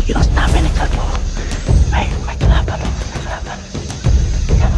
Kinos namin ni Kalbo. May kalaban, oh. May kalaban. Yan.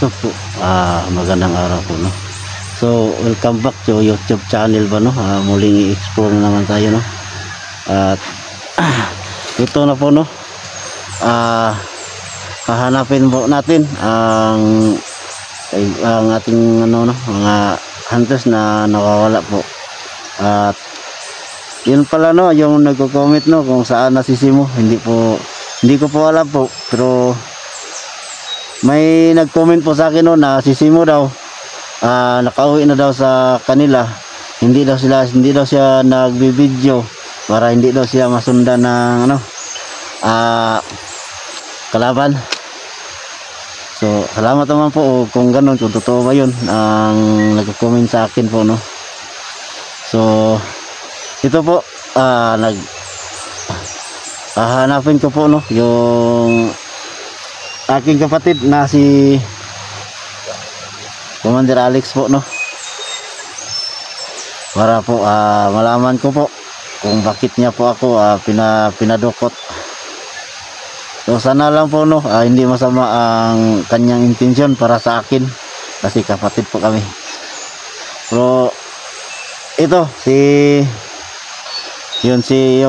So po, magandang araw po, no. So welcome back to YouTube channel ba, no. Muling i-explore na naman tayo, no. At ito na po, no. Hahanapin po natin ang ating ano, no, mga hunters na nakawala po. At yun pala, no, yung nagko-comment, no, kung saan nasisimo, hindi ko po alam po, pero may nag-comment po sa akin, no, na sisimo daw, nakauwi na daw sa kanila, hindi daw siya nagbibideo para hindi daw siya masundan ng ano, kalaban. So salamat naman po kung ganun, kung totoo ba yun ang nag-comment sa akin po, no. So ito po, hanapin ko po, no, yung aking kapatid na si Commander Alex po, no, para po malaman ko po kung bakit niya po ako pinadukot. So sana lang po, no, hindi masama ang kanyang intensyon para sa akin, kasi kapatid po kami. Pero ito yung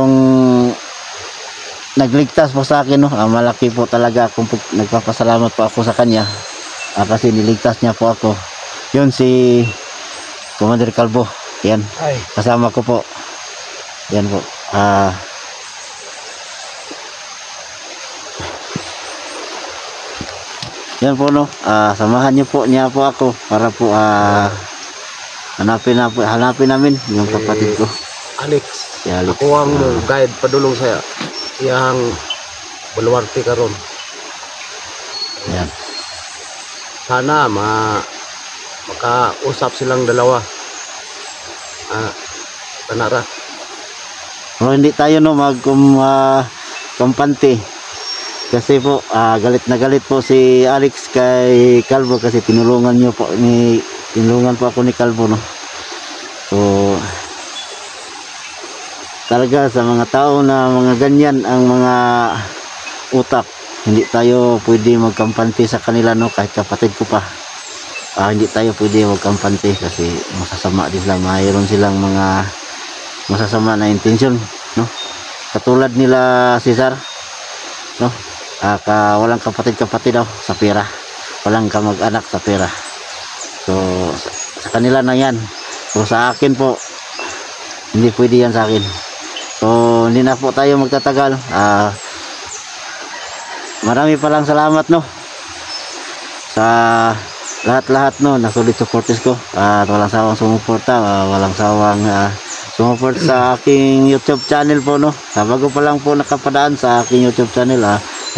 nagligtas po sa akin, no. Malaki po talaga akong nagpapasalamat po ako sa kanya, kasi niligtas niya po ako. Yun si Commander Kalbo. Yan, kasama ko po. Yan po. Yan po, no. Samahan niyo po niya po ako para po hanapin namin yung kapatid ko, Alex. si Alex. Ako ang guide padulong saya yang baluarte karon. Yan. Sana makausap silang dalawa. Tanara. Pero hindi tayo, no, kampante, kasi po galit na galit po si Alex kay Kalbo, kasi tinulungan po ako ni Kalbo, no. So talaga sa mga tao na mga ganyan ang mga utak, hindi tayo pwede magkampante sa kanila, no, kahit kapatid ko pa. Hindi tayo pwede magkampante kasi masasama din sila, mayroon silang mga masasama na intensyon, no, katulad nila Cesar, no. Walang kapatid daw sa pera, walang kamag-anak sa pera. So sa kanila na yan. So sa akin po, hindi pwede yan sa akin. So hindi na po tayo magtatagal. Marami palang salamat, no, sa lahat-lahat, no, na solid supporters ko, at walang sawang sumuporta, walang sawang sumuport sa aking YouTube channel po, no. Bago pa lang po nakapadaan sa aking YouTube channel,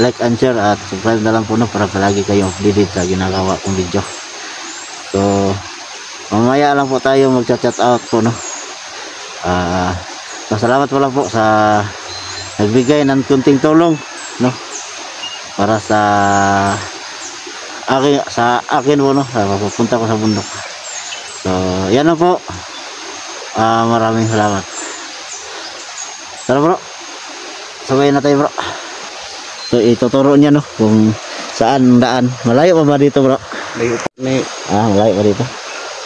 like and share at subscribe na lang po, no, para palagi kayong updated sa ginagawa kong video. So mamaya lang po tayo mag-chat out po, no. Salamat po lang po sa nagbigay ng kunting tulong, no, para sa akin po, no, papunta ko sa bundok. So yan na po. Maraming salamat. Tara bro, sabay na tayo, bro. So ituturo niya, no, kung saan daan. Malayo pa ba dito, bro? Layo pa. Malayo pa dito.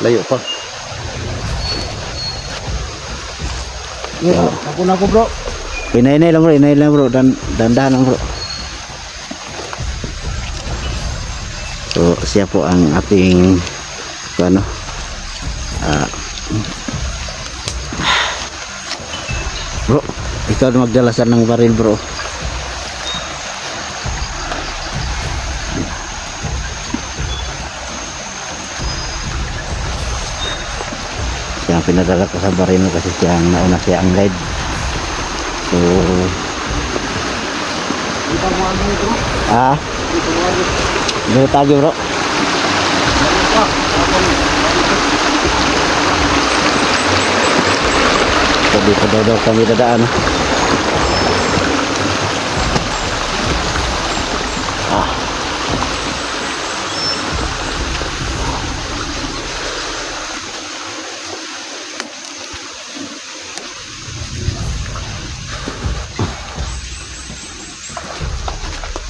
Layo pa. Ako na, bro. Inay lang, bro. Dandahan lang, bro. So siya po ang ating ano, bro, ikaw na magdalasan ng baril, bro. pinadala ko sa Barino kasi siya ang nauna, siya ang guide. So Dito mo ano bro? Dito mo ano? dito tayo bro. So dito daw kami dadaan.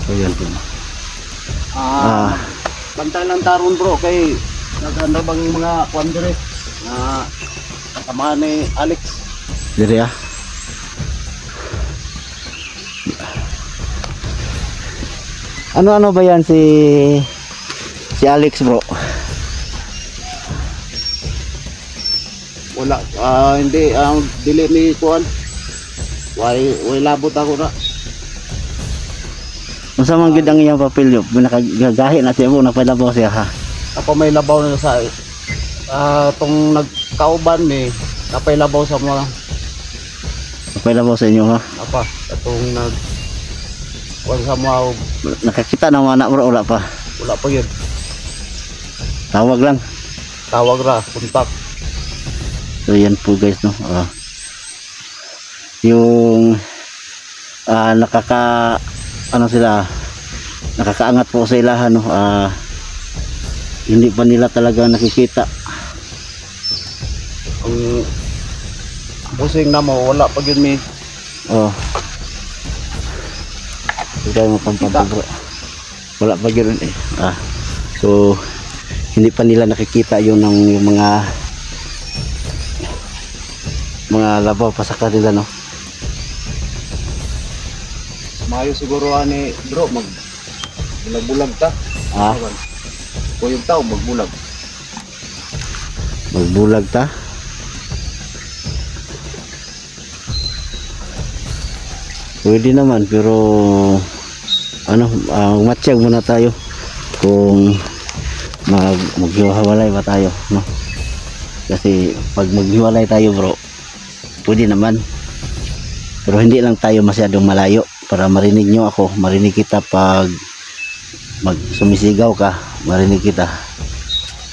So yan po. Bantay lang taron bro kay naganda bang mga kwan dire na kasama ni Alex. Diri Ano ba yan si Alex bro? Wala hindi ang dili ni kuan. Way labot ako na. Unsa man gid ang iyang papel yo? Nakagahi na siya mo napalabaw siya ha. Ako may labaw na sa tong nagkauban ni napailabaw sa mga Napalabaw sa inyo ha. apa atong nag kuan sa mga Nakakita ng mga anak bro, wala pa. wala pa yun. Tawag lang. Tawag ra kontak. So yan po guys no. Yung nakakaangat po sa ilahan no. Hindi pa nila talaga nakikita. Ang busing na mo wala pa yun mi. Hindi tayo mapampanta bro. Wala pa yun eh. So hindi pa nila nakikita yung mga labaw pa sa kanila no. Mayo siguro ani bro magbulag ta. Kuyog tao magbulag. Magbulag ta. Pwede naman pero matsyag muna tayo kung maghiwalay ba tayo no. Kasi pag maghiwalay tayo bro, pwede naman. Pero hindi lang tayo masyadong malayo para marinig nyo ako, marinig kita pag sumisigaw ka, marinig kita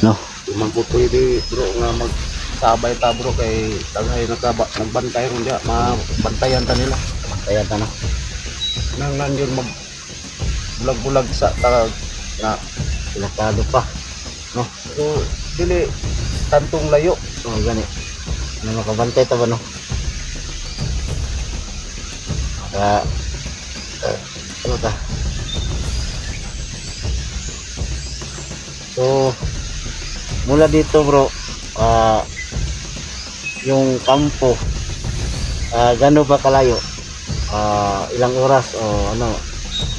no. Di man po pwede bro nga magsabay ta bro kay daghay nagbantay ron diya mabantayan ta nila. Kaya tanong Nang yun mag bulag-bulag sa tag na delikado pa no. So dili tantong layo. gani makabantay ta ba no. Ano ta? So mula dito bro, yung kampo gano ba kalayo? Ilang oras o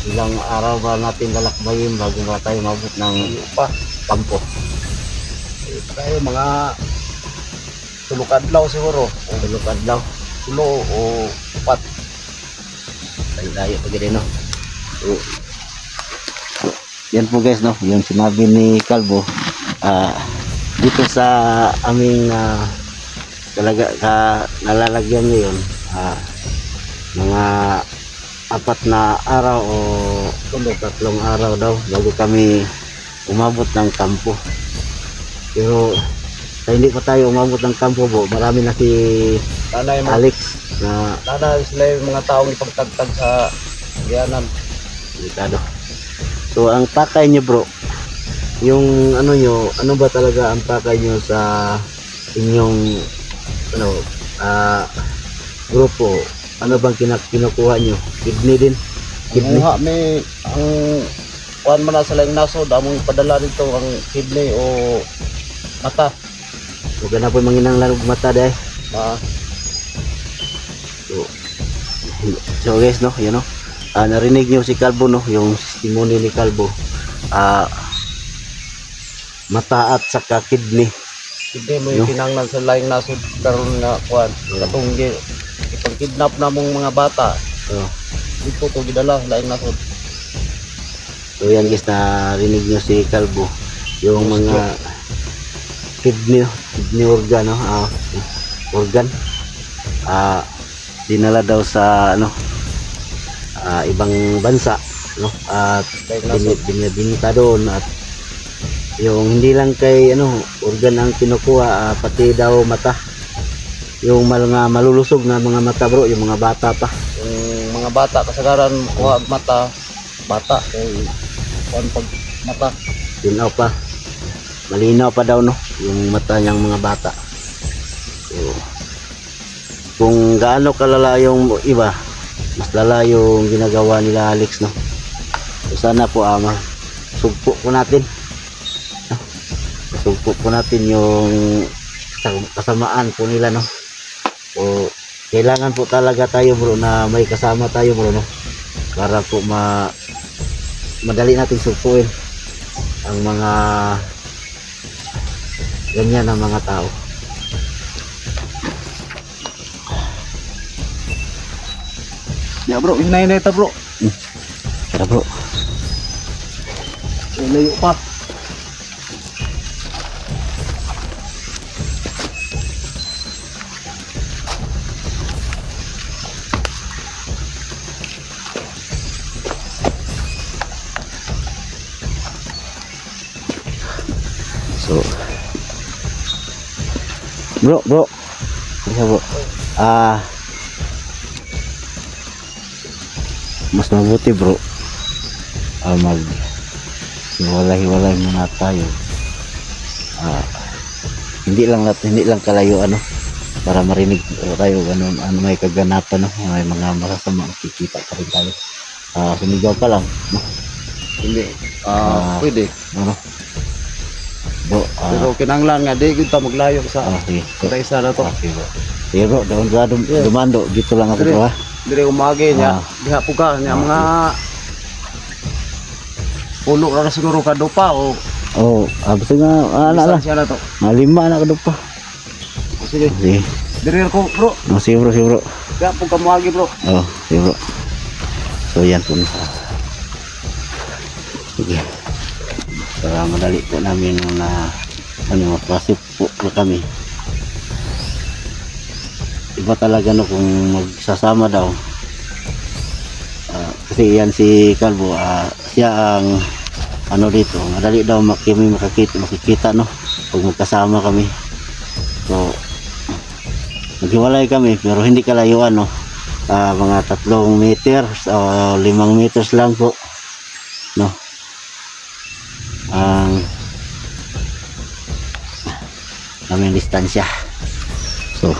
ilang araw ba natin lalakbayin bago ba tayo mabot ng kampo? Tayo mga tulog adlaw siguro. Tulog adlaw, Tulo o upat. Layo pa gini no. So, yan po guys no, yung sinabi ni Calvo dito sa aming nalalagyan ngayon, mga 4 na araw o 3 araw daw bago kami umabot ng kampo. Pero hindi pa tayo umabot ng kampo po, marami na si Alex na sila yung mga taong ipagtagtag sa gianan. delikado. So ang pakay nyo bro, yung ano ba talaga ang pakay nyo sa inyong grupo? Ano bang kinukuha nyo? Kidney din? Kidney? May ang kuan man na sa laing nasod among ipadala dito ang kidney o mata. Huwag na po manginang larog mata dahil. So guys no, yan no. Narinig nyo si Calvo no, yung testimony ni Calvo. Mata at saka kidney. Kidney mo yung kinanglan sa laing nasod karon nga kuan. Katong ipag-kidnap namong mga bata. Dito to gidala laing nasod. So yan guys, narinig nyo si Calvo. Yung mga kidney kidney organ, no? Organ. Dinala daw sa ibang bansa, no? At binita doon, at yung hindi lang kay organ ang kinukuha, pati daw mata, yung mga malulusog na mga mata bro, yung mga bata pa, Yung mga bata kasagaran kuha ang mata, bata kay kuan pag mata. tinaw pa, malinaw pa daw, no, yung mata niyang mga bata. So, kung gaano kalala yung iba, mas lala yung ginagawa nila Alex, no. So, sana po sugpo po natin, no? Sugpo po natin yung kasamaan po nila, no. So, kailangan po talaga tayo bro na may kasama tayo bro, no, para po madali natin sugpuin ang mga ganyan ng mga tao. Ya bro, hinay-hinay ta bro. Tara bro. Layo pa. So, bro, bisa bro. Mas mabuti bro, hiwalay-hiwalay muna tayo. Hindi lang kalayo, para marinig tayo ano may kaganapan, may mga masasama makikita pa rin tayo. Sumigaw pa lang, no? Hindi. Pwede. Bro, Pero kinanglan nga di kita maglayo sa sige. sa isa na to. Okay bro. Sige bro, dumando dito lang ako Dire. bro, ha. Dire umagi niya. Diha po ka niya mga pulo ra siguro kadupa o Basta nga ala siya na to. lima na kadto pa. Sige. Sige. Dire ko bro. Sige bro. Diha po ka muagi bro. Sige bro. So yan po. Sige. Para madali po namin na mapasok po kami. Iba talaga, no, kung magsasama daw. Kasi yan si Calvo, siya ang dito, madali daw makikita, no, pag magkasama kami. So maghiwalay kami pero hindi kalayuan, no. Mga 3 meters o 5 meters lang po, no, ang aming distansya. So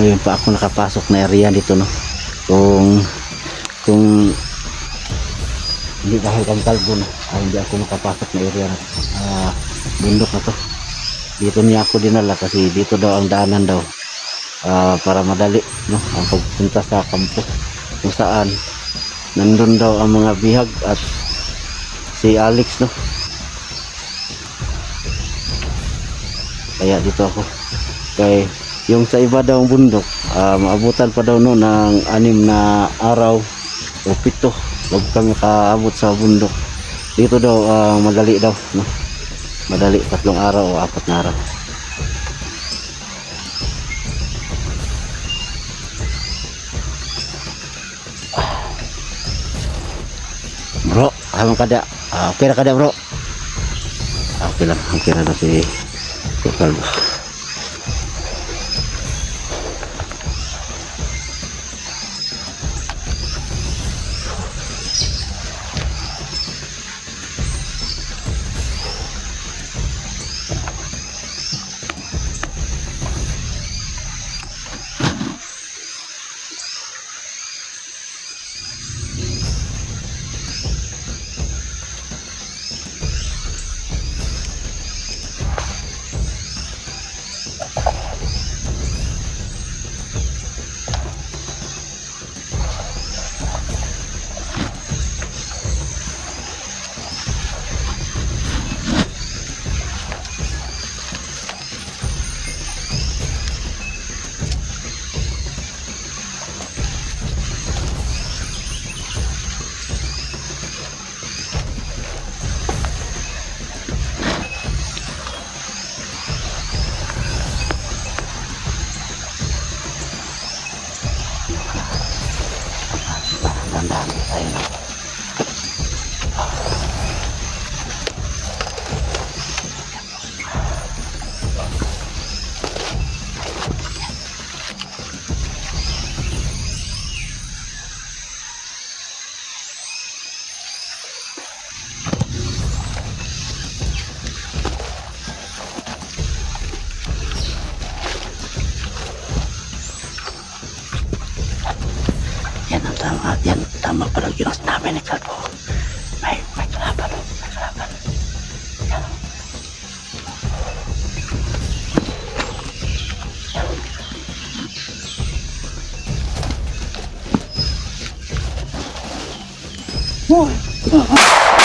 ngayon pa ako nakapasok na area dito, no. Kung hindi dahil kang Calvo, no, hindi ako nakapasok na area na bundok na to. Dito niya ako dinala kasi dito daw ang daanan daw, para madali, no, ang pagpunta sa kampo kung saan nandun daw ang mga bihag at si Alex, no. Kaya dito ako. Kaya yung sa iba daw ang bundok, maabutan pa daw no ng 6 na araw o 7 bago kami kaabot sa bundok. Dito daw madali daw, no, madali 3 araw o 4 na araw. Bro, hamang kada, okay na kada bro. Okay na si Calvo. tama pala ginos namin ni Kalbo. May kalaban, may kalaban. Yan. Yan.